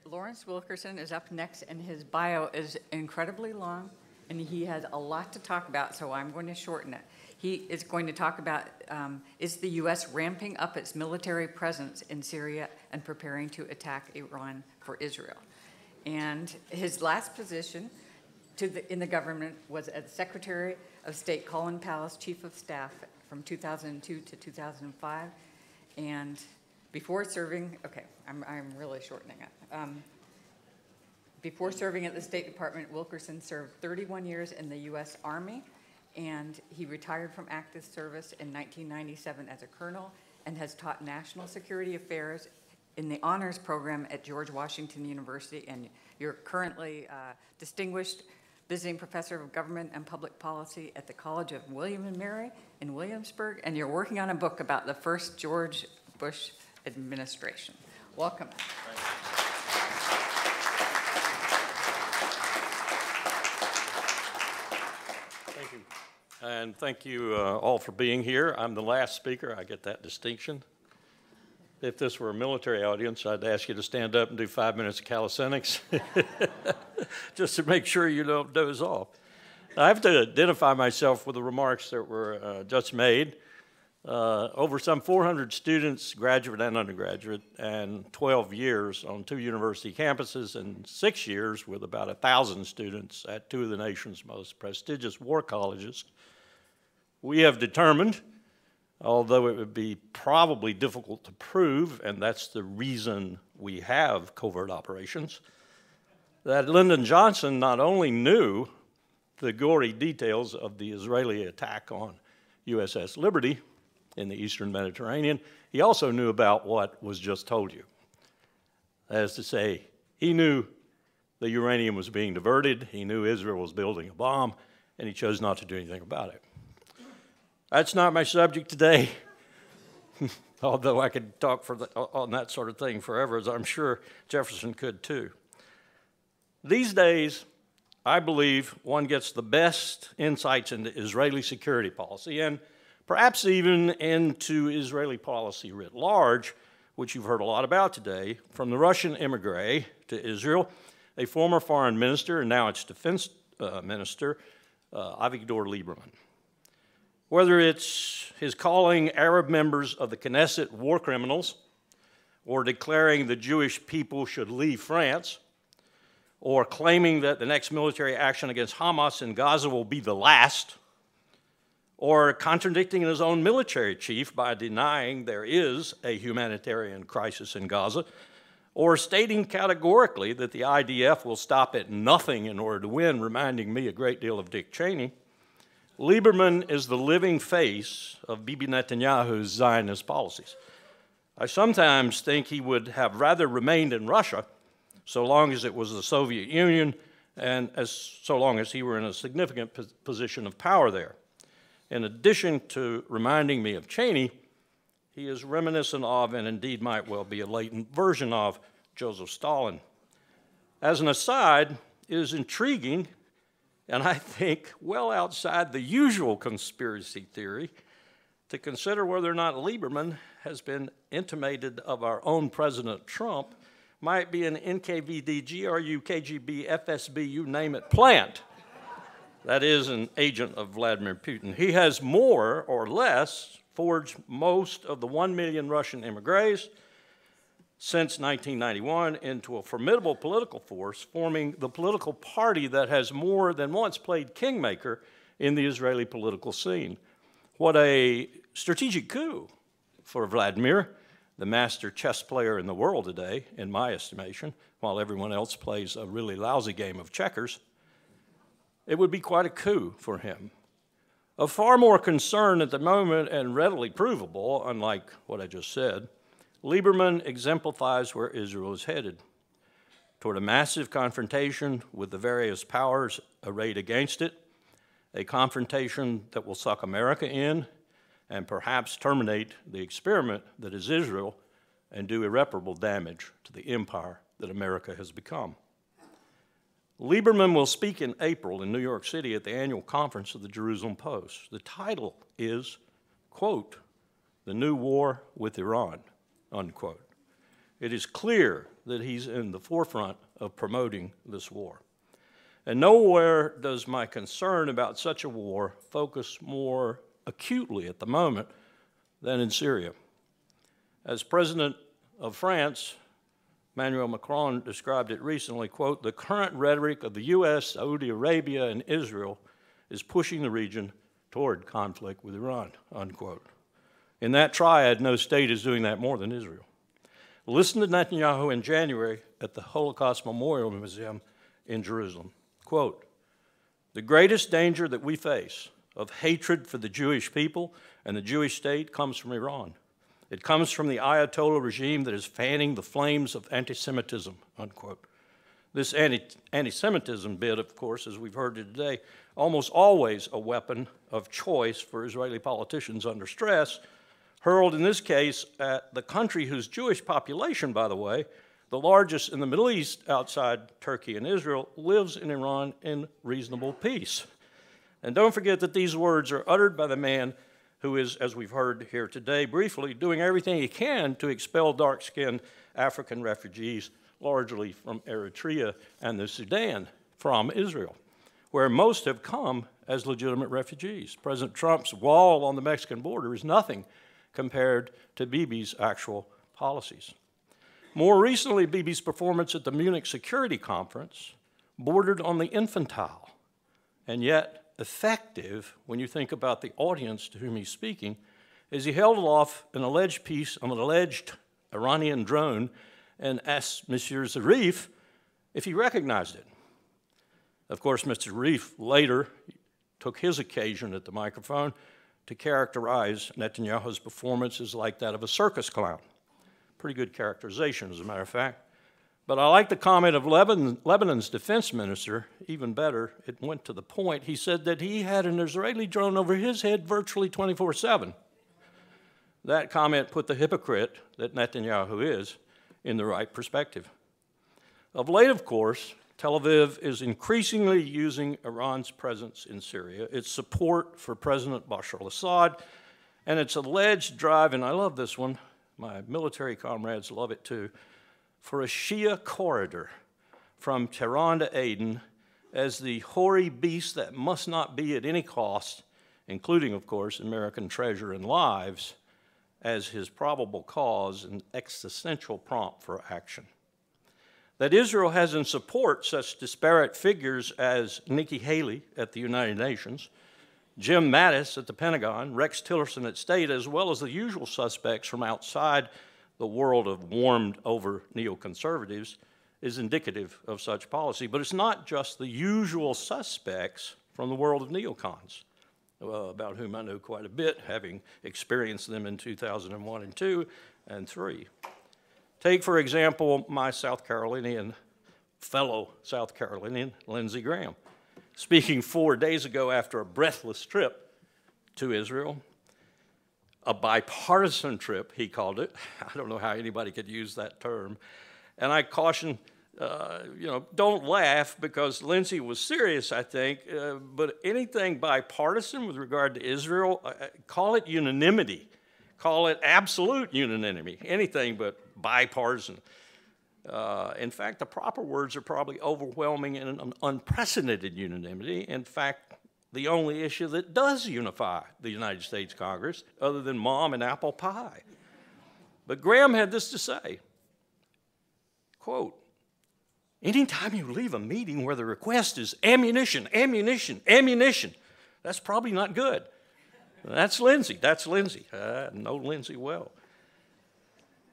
Lawrence Wilkerson is up next, and his bio is incredibly long, and he has a lot to talk about, so I'm going to shorten it. He is going to talk about, is the U.S. ramping up its military presence in Syria and preparing to attack Iran for Israel? And his last position in the government was as Secretary of State Colin Powell's Chief of Staff from 2002 to 2005. And before serving, okay, I'm really shortening it. Before serving at the State Department, Wilkerson served 31 years in the U.S. Army, and he retired from active service in 1997 as a colonel and has taught national security affairs in the honors program at George Washington University, and you're currently distinguished visiting professor of government and public policy at the College of William and Mary in Williamsburg, and you're working on a book about the first George Bush administration. Welcome. Thank you. And thank you all for being here. I'm the last speaker. I get that distinction. If this were a military audience, I'd ask you to stand up and do 5 minutes of calisthenics just to make sure you don't doze off. I have to identify myself with the remarks that were just made. Over some 400 students, graduate and undergraduate, and 12 years on 2 university campuses, and 6 years with about 1,000 students at 2 of the nation's most prestigious war colleges. We have determined, although it would be probably difficult to prove, and that's the reason we have covert operations, that Lyndon Johnson not only knew the gory details of the Israeli attack on USS Liberty in the Eastern Mediterranean, he also knew about what was just told you. That is to say, he knew the uranium was being diverted, he knew Israel was building a bomb, and he chose not to do anything about it. That's not my subject today, although I could talk on that sort of thing forever, as I'm sure Jefferson could too. These days, I believe one gets the best insights into Israeli security policy, and perhaps even into Israeli policy writ large, which you've heard a lot about today, from the Russian emigre to Israel, a former foreign minister, and now its defense minister, Avigdor Lieberman. Whether it's his calling Arab members of the Knesset war criminals, or declaring the Jewish people should leave France, or claiming that the next military action against Hamas in Gaza will be the last, or contradicting his own military chief by denying there is a humanitarian crisis in Gaza, or stating categorically that the IDF will stop at nothing in order to win, reminding me a great deal of Dick Cheney, Lieberman is the living face of Bibi Netanyahu's Zionist policies. I sometimes think he would have rather remained in Russia so long as it was the Soviet Union and so long as he were in a significant position of power there. In addition to reminding me of Cheney, he is reminiscent of, and indeed might well be a latent version of, Joseph Stalin. As an aside, it is intriguing, and I think well outside the usual conspiracy theory, to consider whether or not Lieberman has been intimated of our own President Trump might be an NKVD, GRU, KGB, FSB, you name it, plant. That is an agent of Vladimir Putin. He has more or less forged most of the 1 million Russian emigres since 1991 into a formidable political force, forming the political party that has more than once played kingmaker in the Israeli political scene. What a strategic coup for Vladimir, the master chess player in the world today, in my estimation, while everyone else plays a really lousy game of checkers. It would be quite a coup for him. Of far more concern at the moment and readily provable, unlike what I just said, Lieberman exemplifies where Israel is headed, toward a massive confrontation with the various powers arrayed against it, a confrontation that will suck America in and perhaps terminate the experiment that is Israel and do irreparable damage to the empire that America has become. Lieberman will speak in April in New York City at the annual conference of the Jerusalem Post. The title is, quote, "The New War with Iran," unquote. It is clear that he's in the forefront of promoting this war. And nowhere does my concern about such a war focus more acutely at the moment than in Syria. As President of France, Emmanuel Macron described it recently, quote, "The current rhetoric of the US, Saudi Arabia, and Israel is pushing the region toward conflict with Iran," unquote. In that triad, no state is doing that more than Israel. Listen to Netanyahu in January at the Holocaust Memorial Museum in Jerusalem. Quote, "The greatest danger that we face of hatred for the Jewish people and the Jewish state comes from Iran. It comes from the Ayatollah regime that is fanning the flames of anti-Semitism," unquote. This anti-Semitism bit, of course, as we've heard today, almost always a weapon of choice for Israeli politicians under stress, hurled in this case at the country whose Jewish population, by the way, the largest in the Middle East outside Turkey and Israel, lives in Iran in reasonable peace. And don't forget that these words are uttered by the man who is, as we've heard here today briefly, doing everything he can to expel dark-skinned African refugees, largely from Eritrea and the Sudan, from Israel, where most have come as legitimate refugees. President Trump's wall on the Mexican border is nothing compared to Bibi's actual policies. More recently, Bibi's performance at the Munich Security Conference bordered on the infantile, and yet effective when you think about the audience to whom he's speaking, as he held aloft an alleged piece of an alleged Iranian drone and asked Monsieur Zarif if he recognized it. Of course, Mr. Zarif later took his occasion at the microphone to characterize Netanyahu's performance as like that of a circus clown. Pretty good characterization, as a matter of fact. But I like the comment of Lebanon's defense minister, even better, it went to the point. He said that he had an Israeli drone over his head virtually 24/7. That comment put the hypocrite that Netanyahu is in the right perspective. Of late, of course, Tel Aviv is increasingly using Iran's presence in Syria, its support for President Bashar al-Assad, and its alleged drive, and I love this one, my military comrades love it too, for a Shia corridor from Tehran to Aden as the hoary beast that must not be at any cost, including, of course, American treasure and lives, as his probable cause and existential prompt for action. That Israel has in support such disparate figures as Nikki Haley at the United Nations, Jim Mattis at the Pentagon, Rex Tillerson at State, as well as the usual suspects from outside the world of warmed-over neoconservatives, is indicative of such policy. But it's not just the usual suspects from the world of neocons, about whom I know quite a bit, having experienced them in 2001 and 2 and 3. Take, for example, my fellow South Carolinian, Lindsey Graham, speaking 4 days ago after a breathless trip to Israel, a bipartisan trip, he called it. I don't know how anybody could use that term. And I caution, don't laugh, because Lindsey was serious, I think, but anything bipartisan with regard to Israel, call it unanimity. Call it absolute unanimity, anything but bipartisan. In fact, the proper words are probably overwhelming and an unprecedented unanimity. In fact, the only issue that does unify the United States Congress, other than mom and apple pie. But Graham had this to say, quote, "Anytime you leave a meeting where the request is ammunition, ammunition, ammunition, that's probably not good." That's Lindsey. That's Lindsey. I know Lindsey well.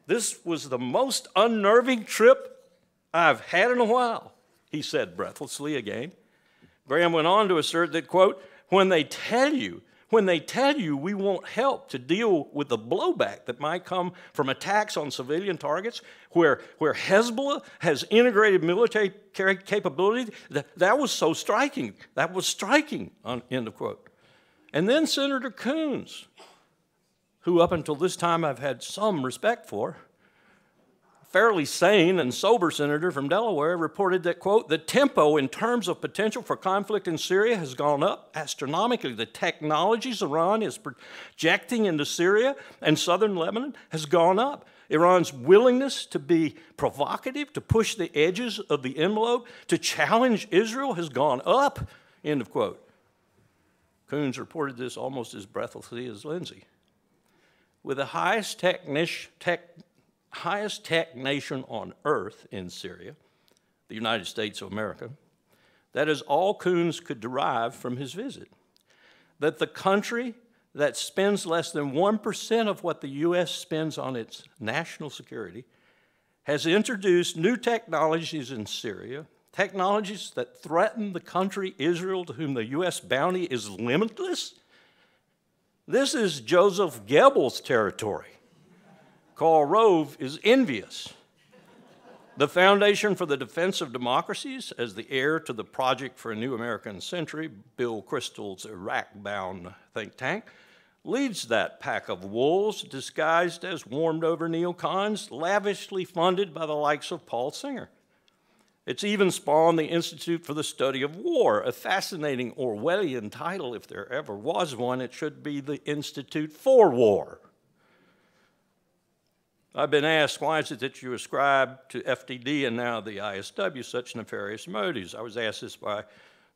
"This was the most unnerving trip I've had in a while," he said breathlessly again. Graham went on to assert that, quote, when they tell you we won't help to deal with the blowback that might come from attacks on civilian targets, where Hezbollah has integrated military capability, that was so striking. That was striking," end of quote. And then Senator Coons, who up until this time I've had some respect for, fairly sane and sober senator from Delaware, reported that, quote, "The tempo in terms of potential for conflict in Syria has gone up astronomically. The technologies Iran is projecting into Syria and southern Lebanon has gone up. Iran's willingness to be provocative, to push the edges of the envelope, to challenge Israel has gone up, end of quote. Coons reported this almost as breathlessly as Lindsay. With the highest tech nation on earth in Syria, the United States of America, that is all Coons could derive from his visit. That the country that spends less than 1% of what the U.S. spends on its national security has introduced new technologies in Syria, technologies that threaten the country Israel, to whom the U.S. bounty is limitless. This is Joseph Goebbels' territory. Karl Rove is envious. The Foundation for the Defense of Democracies, as the heir to the Project for a New American Century, Bill Kristol's Iraq-bound think tank, leads that pack of wolves disguised as warmed-over neocons, lavishly funded by the likes of Paul Singer. It's even spawned the Institute for the Study of War, a fascinating Orwellian title. If there ever was one, it should be the Institute for War. I've been asked, why is it that you ascribe to FDD and now the ISW such nefarious motives? I was asked this by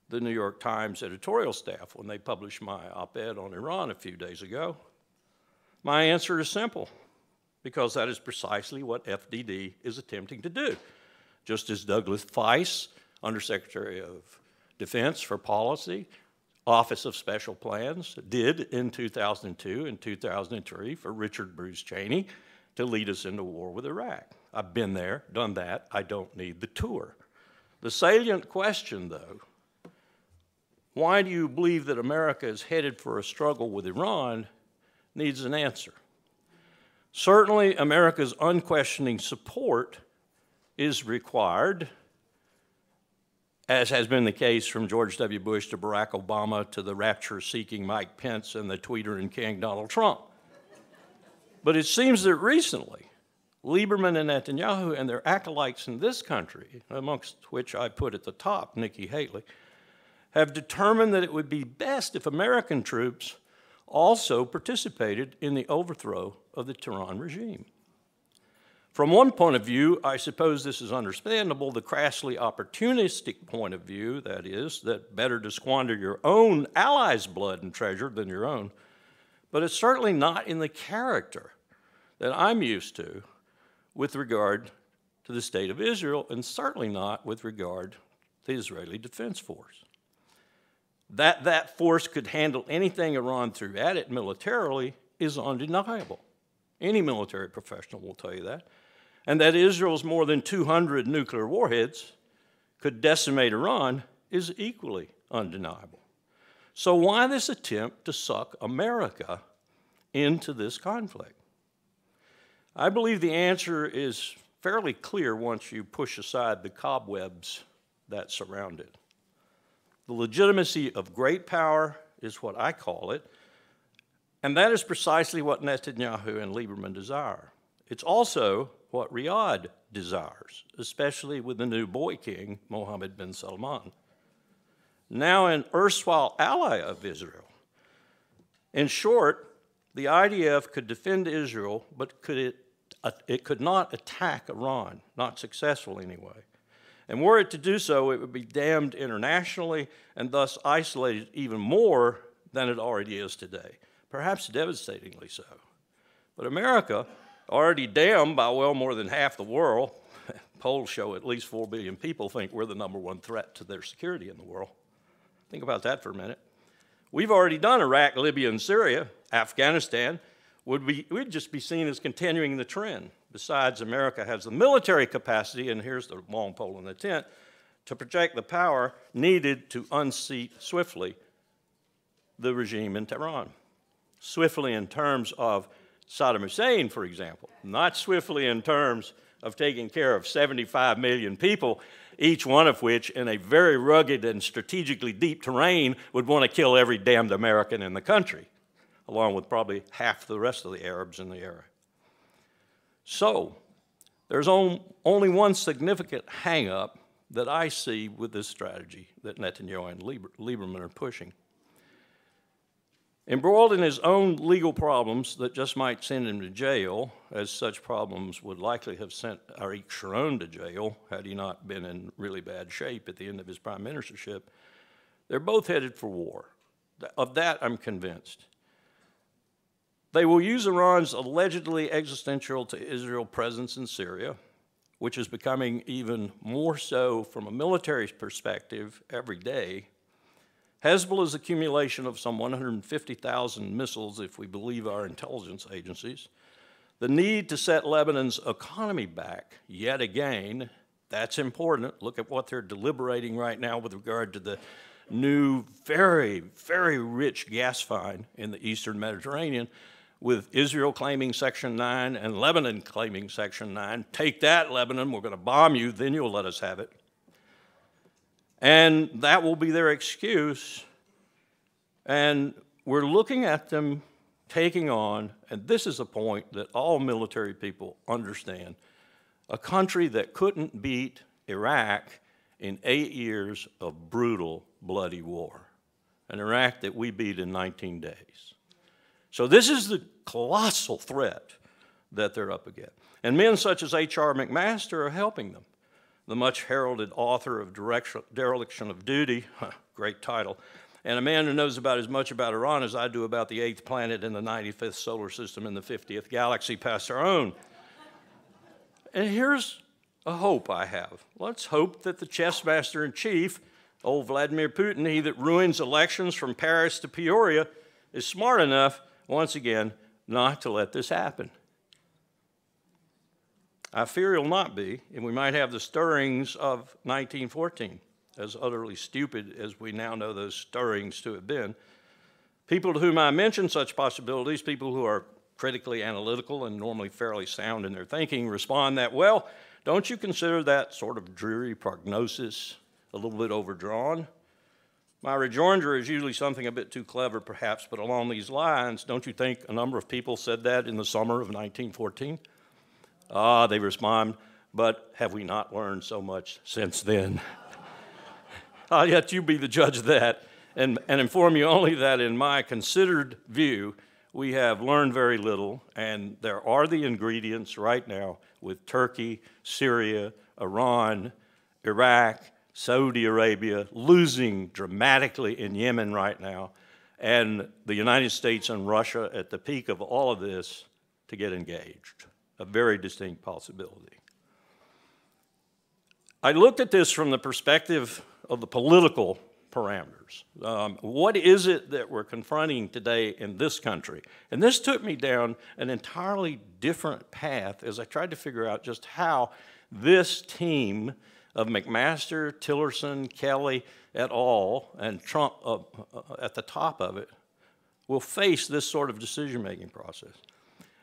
the New York Times editorial staff when they published my op-ed on Iran a few days ago. My answer is simple, because that is precisely what FDD is attempting to do. Just as Douglas Feist, Undersecretary of Defense for Policy, Office of Special Plans, did in 2002 and 2003 for Richard Bruce Cheney to lead us into war with Iraq. I've been there, done that. I don't need the tour. The salient question, though, why do you believe that America is headed for a struggle with Iran, needs an answer. Certainly, America's unquestioning support is required, as has been the case from George W. Bush to Barack Obama to the rapture-seeking Mike Pence and the tweeter and king Donald Trump. But it seems that recently, Lieberman and Netanyahu and their acolytes in this country, amongst which I put at the top Nikki Haley, have determined that it would be best if American troops also participated in the overthrow of the Tehran regime. From one point of view, I suppose this is understandable, the crassly opportunistic point of view, that is, that better to squander your own allies' blood and treasure than your own, but it's certainly not in the character that I'm used to with regard to the state of Israel, and certainly not with regard to the Israeli Defense Force. That force could handle anything Iran threw at it militarily is undeniable. Any military professional will tell you that. And that Israel's more than 200 nuclear warheads could decimate Iran is equally undeniable. So why this attempt to suck America into this conflict? I believe the answer is fairly clear once you push aside the cobwebs that surround it. The legitimacy of great power is what I call it, and that is precisely what Netanyahu and Lieberman desire. It's also what Riyadh desires, especially with the new boy king, Mohammed bin Salman, now an erstwhile ally of Israel. In short, the IDF could defend Israel, but it could not attack Iran, not successfully anyway. And were it to do so, it would be damned internationally and thus isolated even more than it already is today, perhaps devastatingly so. But America, already damned by well more than half the world, polls show at least 4 billion people think we're the #1 threat to their security in the world. Think about that for a minute. We've already done Iraq, Libya, and Syria. Afghanistan we'd just be seen as continuing the trend. Besides, America has the military capacity, and here's the long pole in the tent, to project the power needed to unseat swiftly the regime in Tehran. Swiftly in terms of Saddam Hussein, for example, not swiftly in terms of taking care of 75 million people, each one of which in a very rugged and strategically deep terrain would want to kill every damned American in the country, along with probably half the rest of the Arabs in the area. So, there's only one significant hang-up that I see with this strategy that Netanyahu and Lieberman are pushing. Embroiled in his own legal problems that just might send him to jail, as such problems would likely have sent Ariel Sharon to jail had he not been in really bad shape at the end of his prime ministership, they're both headed for war. Of that, I'm convinced. They will use Iran's allegedly existential to Israel presence in Syria, which is becoming even more so from a military perspective every day. Hezbollah's accumulation of some 150,000 missiles, if we believe our intelligence agencies, the need to set Lebanon's economy back yet again, that's important. Look at what they're deliberating right now with regard to the new, very, very rich gas find in the eastern Mediterranean, with Israel claiming Section 9 and Lebanon claiming Section 9. Take that, Lebanon, we're going to bomb you, then you'll let us have it. And that will be their excuse. And we're looking at them taking on, and this is a point that all military people understand, a country that couldn't beat Iraq in 8 years of brutal, bloody war. An Iraq that we beat in 19 days. So this is the colossal threat that they're up against. And men such as H.R. McMaster are helping them. The much heralded author of Dereliction of Duty, great title, and a man who knows about as much about Iran as I do about the 8th planet in the 95th solar system in the 50th galaxy past our own. And here's a hope I have. Let's hope that the chess master in chief, old Vladimir Putin, he that ruins elections from Paris to Peoria, is smart enough, once again, not to let this happen. I fear he'll not be, and we might have the stirrings of 1914, as utterly stupid as we now know those stirrings to have been. People to whom I mention such possibilities, people who are critically analytical and normally fairly sound in their thinking, respond that, well, don't you consider that sort of dreary prognosis a little bit overdrawn? My rejoinder is usually something a bit too clever, perhaps, but along these lines, don't you think a number of people said that in the summer of 1914? They respond, but have we not learned so much since then? I'll yet you be the judge of that, and inform you only that in my considered view, we have learned very little, and there are the ingredients right now with Turkey, Syria, Iran, Iraq, Saudi Arabia, losing dramatically in Yemen right now, and the United States and Russia at the peak of all of this to get engaged. A very distinct possibility. I looked at this from the perspective of the political parameters. What is it that we're confronting today in this country? And this took me down an entirely different path as I tried to figure out just how this team of McMaster, Tillerson, Kelly, et al., and Trump at the top of it will face this sort of decision-making process.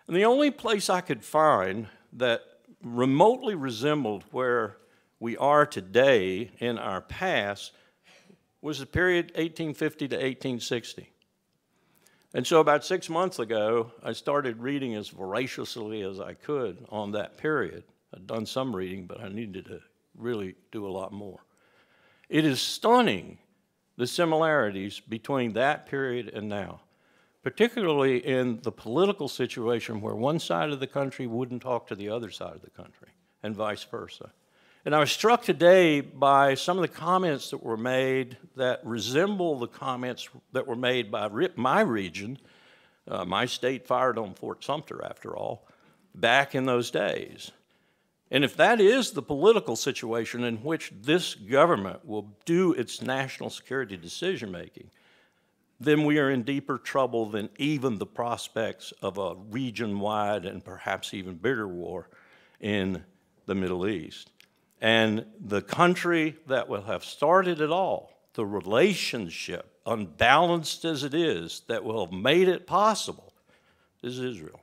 And the only place I could find that remotely resembled where we are today in our past was the period 1850 to 1860. And so about 6 months ago, I started reading as voraciously as I could on that period. I'd done some reading, but I needed to really do a lot more. It is stunning, the similarities between that period and now, particularly in the political situation where one side of the country wouldn't talk to the other side of the country, and vice versa. And I was struck today by some of the comments that were made that resemble the comments that were made by my region. My state fired on Fort Sumter, after all, back in those days. And if that is the political situation in which this government will do its national security decision-making, then we are in deeper trouble than even the prospects of a region-wide and perhaps even bigger war in the Middle East. And the country that will have started it all, the relationship, unbalanced as it is, that will have made it possible, is Israel.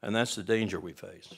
And that's the danger we face.